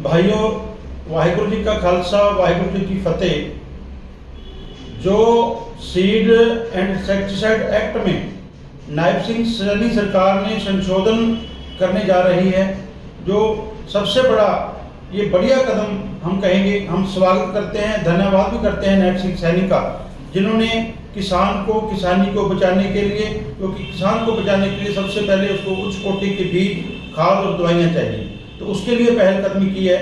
भाइयों, वाहिगुरु जी का खालसा, वाहिगुरु जी की फतेह। जो सीड एंड इंसेक्टिसाइड एक्ट में नायब सिंह सैनी सरकार ने संशोधन करने जा रही है, जो सबसे बड़ा ये बढ़िया कदम हम कहेंगे, हम स्वागत करते हैं, धन्यवाद भी करते हैं नायब सिंह सैनी का, जिन्होंने किसान को, किसानी को बचाने के लिए, क्योंकि किसान को बचाने के लिए सबसे पहले उसको उच्च कोटि के बीज, खाद और दवाइयाँ चाहिए, तो उसके लिए पहलकदमी की है।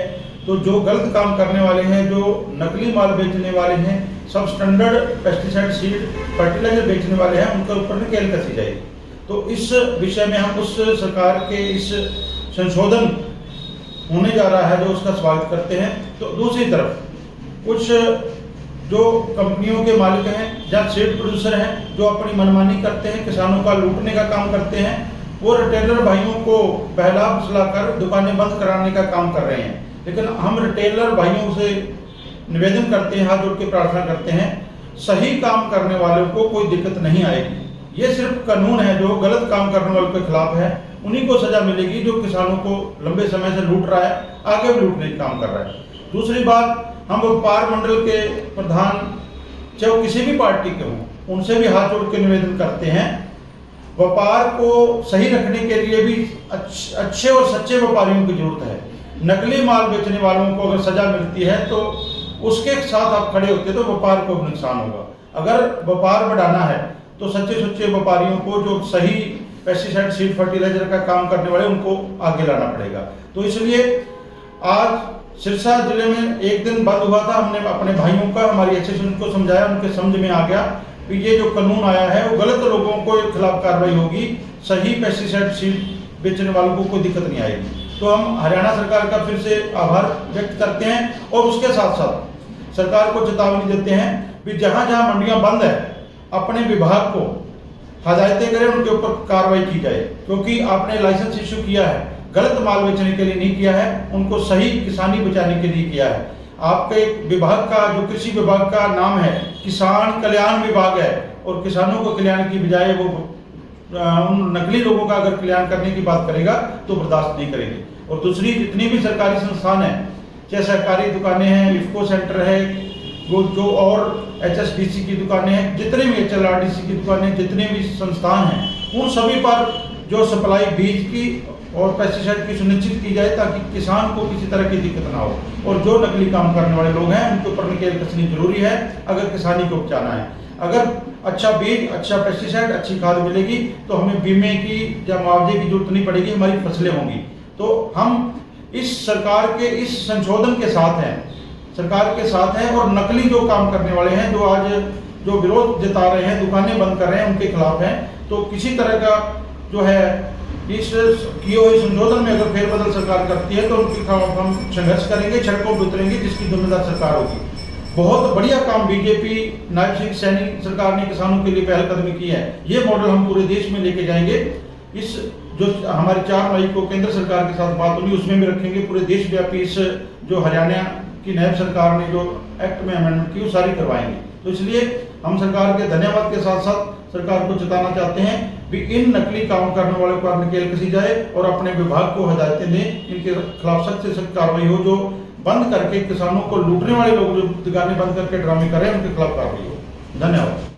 तो जो गलत काम करने वाले हैं, जो नकली माल बेचने वाले हैं, सब स्टैंडर्ड पेस्टिसाइड, सीड, फर्टिलाइजर बेचने वाले हैं, उनके ऊपर नकेल कसी जाएगी। तो इस विषय में हम उस सरकार के इस संशोधन होने जा रहा है, जो उसका स्वागत करते हैं। तो दूसरी तरफ कुछ जो कंपनियों के मालिक हैं या सीड प्रोड्यूसर हैं, जो अपनी मनमानी करते हैं, किसानों का लूटने का काम करते हैं, वो रिटेलर भाइयों को बहला फुसलाकर दुकानें बंद कराने का काम कर रहे हैं। लेकिन हम रिटेलर भाइयों से निवेदन करते हैं, हाथ जोड़ के प्रार्थना करते हैं, सही काम करने वालों को कोई दिक्कत नहीं आएगी। ये सिर्फ कानून है जो गलत काम करने वालों के खिलाफ है, उन्हीं को सजा मिलेगी जो किसानों को लंबे समय से लूट रहा है, आगे भी लूटने का काम कर रहा है। दूसरी बात, हम व्यापार मंडल के प्रधान चाहे वो किसी भी पार्टी के हों, उनसे भी हाथ जोड़ के निवेदन करते हैं, व्यापार को सही रखने के लिए भी अच्छे और सच्चे व्यापारियों की जरूरत है। नकली माल बेचने वालों को अगर सजा मिलती है तो उसके साथ आप खड़े होते तो व्यापार को नुकसान होगा। अगर व्यापार बढ़ाना है तो सच्चे सच्चे व्यापारियों को, जो सही पेस्टिसाइड, सीड, फर्टिलाइजर का काम करने वाले, उनको आगे लाना पड़ेगा। तो इसलिए आज सिरसा जिले में एक दिन बंद हुआ था, हमने अपने भाइयों का, हमारी एसोसिएशन को समझाया, उनके समझ में आ गया कि ये जो कानून आया है वो गलत लोगों को खिलाफ कार्रवाई होगी, सही पेस्टिसाइड, सीड बेचने वालों को कोई दिक्कत नहीं आएगी। तो हम हरियाणा सरकार का फिर से आभार व्यक्त करते हैं और उसके साथ साथ सरकार को चेतावनी देते हैं कि जहां जहां मंडियां बंद है, अपने विभाग को हदायतें करें, उनके ऊपर कार्रवाई की जाए, क्योंकि आपने लाइसेंस इश्यू किया है, गलत माल बेचने के लिए नहीं किया है, उनको सही किसानी बचाने के लिए किया है। आपके विभाग का, जो कृषि विभाग का नाम है, किसान कल्याण विभाग है, और किसानों को कल्याण की बजाय वो उन नकली लोगों का अगर कल्याण करने की बात करेगा तो बर्दाश्त नहीं करेंगे। और दूसरी, जितनी भी सरकारी संस्थान है, चाहे सहकारी दुकानें हैं, इफ्को सेंटर है, जो और HSDC की दुकानें हैं, जितने भी HLRDC की दुकानें, जितने भी संस्थान हैं, उन सभी पर जो सप्लाई बीज की और पेस्टिसाइड की सुनिश्चित की जाए, ताकि किसान को किसी तरह की दिक्कत ना हो। और जो नकली काम करने वाले लोग हैं, उनके ऊपर नकेल कसनी जरूरी है अगर किसानी को बचाना है। अगर अच्छा बीज, अच्छा पेस्टिसाइड, अच्छी खाद मिलेगी तो हमें बीमे की या मुआवजे की जरूरत नहीं पड़ेगी, हमारी फसलें होंगी। तो हम इस सरकार के इस संशोधन के साथ हैं, सरकार के साथ हैं, और नकली जो काम करने वाले हैं, जो आज जो विरोध जता रहे हैं, दुकानें बंद कर रहे हैं, उनके खिलाफ हैं। तो किसी तरह का जो है इस किए हुए संशोधन में अगर फेरबदल सरकार करती है तो उनके खिलाफ हम संघर्ष करेंगे, सड़कों पर उतरेंगे, जिसकी जिम्मेदार सरकार होगी। बहुत बढ़िया काम बीजेपी नायब सिंह सैनी सरकार ने किसानों के लिए पहलकदमी की है। ये मॉडल हम पूरे देश में लेके जाएंगे। इस जो हमारे 4 मई को केंद्र सरकार के साथ बात होगी, उसमें भी रखेंगे। पूरे देशव्यापी इस जो हरियाणा की नायब सरकार ने जो एक्ट में अमेंडमेंट की, वो सारी करवाएंगे। तो इसलिए हम सरकार के धन्यवाद के साथ साथ सरकार को चेताना चाहते हैं कि इन नकली काम करने वालों पर नकेल कसी जाए और अपने विभाग को हदायतें दें, इनके खिलाफ सख्त से सख्त कार्रवाई हो। जो बंद करके किसानों को लूटने वाले लोग, जो दुकानें बंद करके ड्रामे कर रहे हैं, उनके खिलाफ कार्रवाई हो। धन्यवाद।